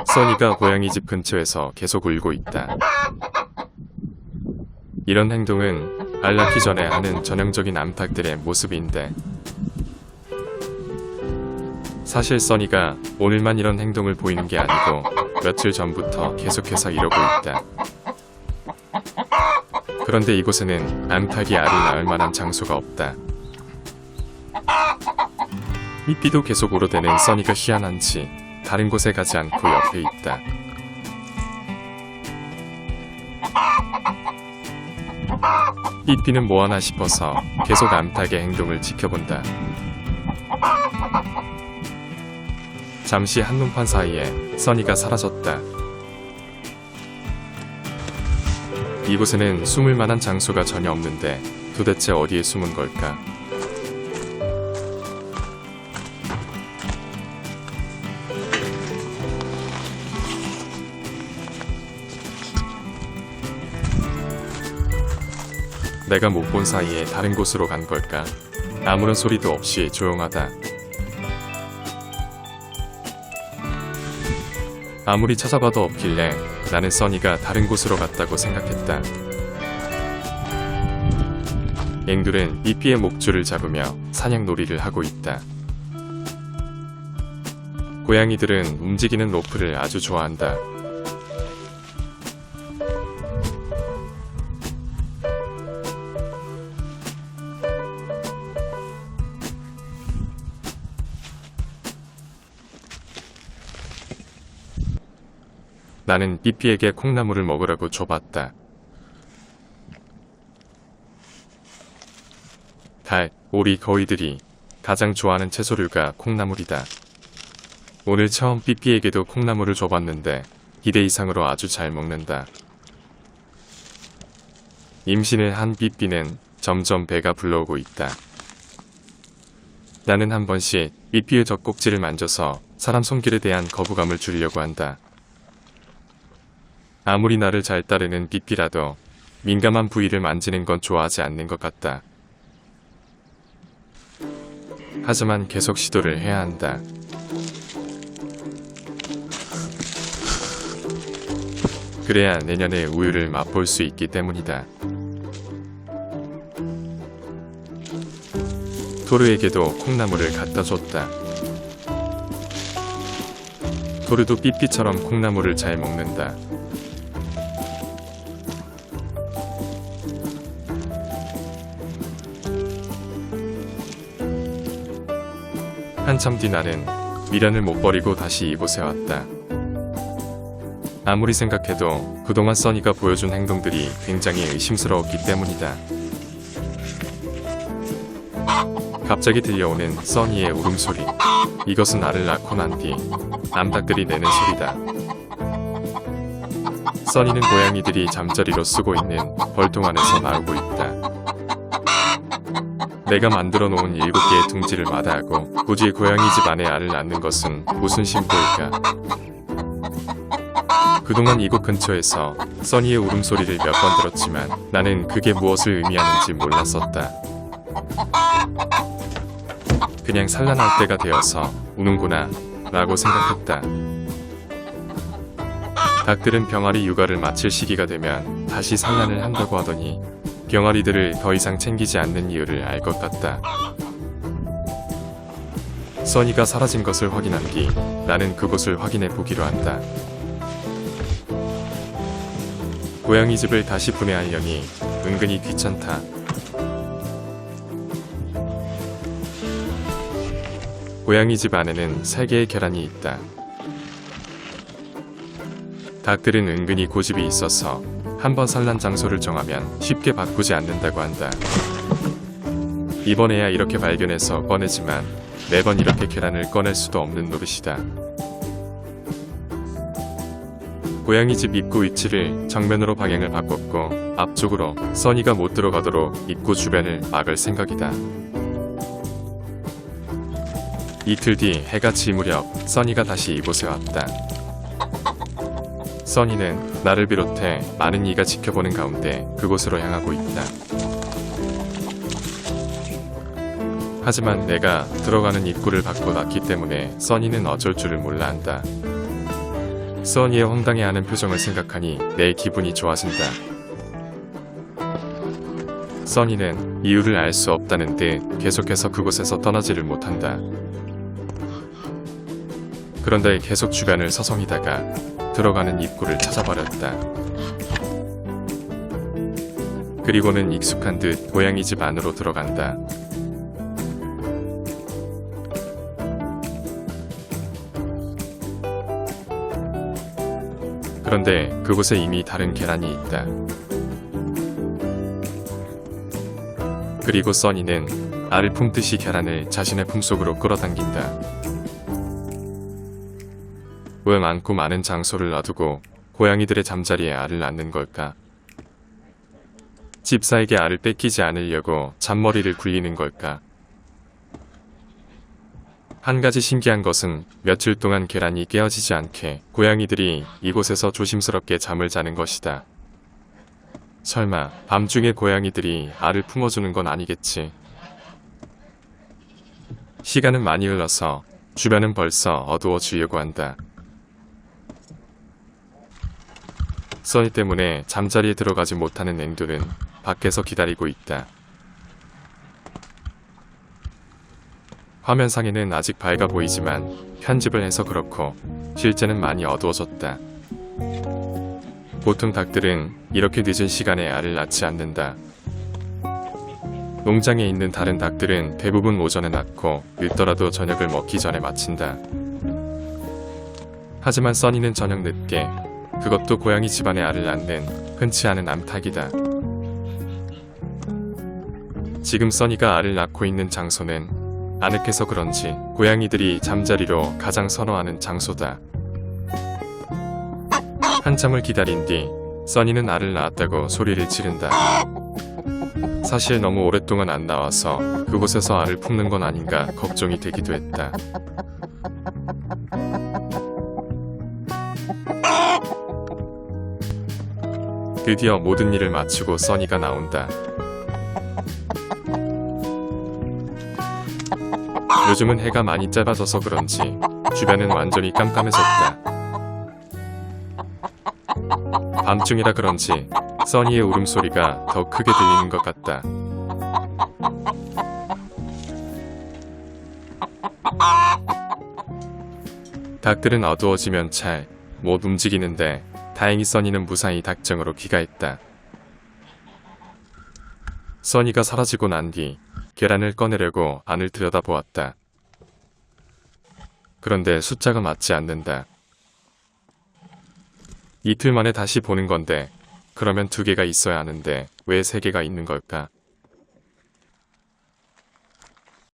써니가 고양이 집 근처에서 계속 울고 있다. 이런 행동은 알 낳기 전에 하는 전형적인 암탉들의 모습인데, 사실 써니가 오늘만 이런 행동을 보이는 게 아니고 며칠 전부터 계속해서 이러고 있다. 그런데 이곳에는 암탉이 알을 낳을 만한 장소가 없다. 삐삐도 계속 울어대는 써니가 희한한지 다른 곳에 가지 않고 옆에 있다. 삐삐는 뭐하나 싶어서 계속 암탉의 행동을 지켜본다. 잠시 한눈판 사이에 써니가 사라졌다. 이곳에는 숨을 만한 장소가 전혀 없는데 도대체 어디에 숨은 걸까? 내가 못 본 사이에 다른 곳으로 간 걸까? 아무런 소리도 없이 조용하다. 아무리 찾아봐도 없길래 나는 써니가 다른 곳으로 갔다고 생각했다. 앵둘은 삐삐의 목줄을 잡으며 사냥놀이를 하고 있다. 고양이들은 움직이는 로프를 아주 좋아한다. 나는 삐삐에게 콩나물을 먹으라고 줘봤다. 달, 오리, 거위들이 가장 좋아하는 채소류가 콩나물이다. 오늘 처음 삐삐에게도 콩나물을 줘봤는데 기대 이상으로 아주 잘 먹는다. 임신을 한 삐삐는 점점 배가 불러오고 있다. 나는 한 번씩 삐삐의 젖꼭지를 만져서 사람 손길에 대한 거부감을 줄이려고 한다. 아무리 나를 잘 따르는 삐삐라도 민감한 부위를 만지는 건 좋아하지 않는 것 같다. 하지만 계속 시도를 해야 한다. 그래야 내년에 우유를 맛볼 수 있기 때문이다. 토르에게도 콩나물을 갖다 줬다. 토르도 삐삐처럼 콩나물을 잘 먹는다. 한참 뒤 나는 미련을 못 버리고 다시 이곳에 왔다. 아무리 생각해도 그동안 써니가 보여준 행동들이 굉장히 의심스러웠기 때문이다. 갑자기 들려오는 써니의 울음소리. 이것은 알을 낳고 난 뒤 암탉들이 내는 소리다. 써니는 고양이들이 잠자리로 쓰고 있는 벌통 안에서 나오고 있다. 내가 만들어 놓은 7개의 둥지를 마다하고 굳이 고양이 집 안에 알을 낳는 것은 무슨 심보일까? 그동안 이곳 근처에서 써니의 울음소리를 몇 번 들었지만 나는 그게 무엇을 의미하는지 몰랐었다. 그냥 산란할 때가 되어서 우는구나 라고 생각했다. 닭들은 병아리 육아를 마칠 시기가 되면 다시 산란을 한다고 하더니 병아리들을 더 이상 챙기지 않는 이유를 알 것 같다. 써니가 사라진 것을 확인한 뒤 나는 그곳을 확인해 보기로 한다. 고양이 집을 다시 분해하려니 은근히 귀찮다. 고양이 집 안에는 3개의 계란이 있다. 닭들은 은근히 고집이 있어서 한번 산란 장소를 정하면 쉽게 바꾸지 않는다고 한다. 이번에야 이렇게 발견해서 꺼내지만 매번 이렇게 계란을 꺼낼 수도 없는 노릇이다. 고양이 집 입구 위치를 정면으로 방향을 바꿨고 앞쪽으로 써니가 못 들어가도록 입구 주변을 막을 생각이다. 이틀 뒤 해가 질 무렵 써니가 다시 이곳에 왔다. 써니는 나를 비롯해 많은 이가 지켜보는 가운데 그곳으로 향하고 있다. 하지만 내가 들어가는 입구를 받고 났기 때문에 써니는 어쩔 줄을 몰라 한다. 써니의 황당해하는 표정을 생각하니 내 기분이 좋아진다. 써니는 이유를 알 수 없다는 듯 계속해서 그곳에서 떠나지를 못한다. 그런데 계속 주변을 서성이다가 들어가는 입구를 찾아버렸다. 그리고는 익숙한 듯 고양이 집 안으로 들어간다. 그런데 그곳에 이미 다른 계란이 있다. 그리고 써니는 알을 품듯이 계란을 자신의 품속으로 끌어당긴다. 왜 많고 많은 장소를 놔두고 고양이들의 잠자리에 알을 낳는 걸까? 집사에게 알을 뺏기지 않으려고 잔머리를 굴리는 걸까? 한 가지 신기한 것은 며칠 동안 계란이 깨어지지 않게 고양이들이 이곳에서 조심스럽게 잠을 자는 것이다. 설마 밤중에 고양이들이 알을 품어주는 건 아니겠지. 시간은 많이 흘러서 주변은 벌써 어두워지려고 한다. 써니 때문에 잠자리에 들어가지 못하는 앵두는 밖에서 기다리고 있다. 화면상에는 아직 밝아 보이지만 편집을 해서 그렇고 실제는 많이 어두워졌다. 보통 닭들은 이렇게 늦은 시간에 알을 낳지 않는다. 농장에 있는 다른 닭들은 대부분 오전에 낳고 늦더라도 저녁을 먹기 전에 마친다. 하지만 써니는 저녁 늦게, 그것도 고양이 집안에 알을 낳는 흔치 않은 암탉이다. 지금 써니가 알을 낳고 있는 장소는 아늑해서 그런지 고양이들이 잠자리로 가장 선호하는 장소다. 한참을 기다린 뒤 써니는 알을 낳았다고 소리를 지른다. 사실 너무 오랫동안 안 나와서 그곳에서 알을 품는 건 아닌가 걱정이 되기도 했다. 드디어 모든 일을 마치고 써니가 나온다. 요즘은 해가 많이 짧아져서 그런지 주변은 완전히 깜깜해졌다. 밤중이라 그런지 써니의 울음소리가 더 크게 들리는 것 같다. 닭들은 어두워지면 잘 못 움직이는데 다행히 써니는 무사히 닭정으로 귀가했다. 써니가 사라지고 난 뒤 계란을 꺼내려고 안을 들여다보았다. 그런데 숫자가 맞지 않는다. 이틀 만에 다시 보는 건데 그러면 2개가 있어야 하는데 왜 3개가 있는 걸까?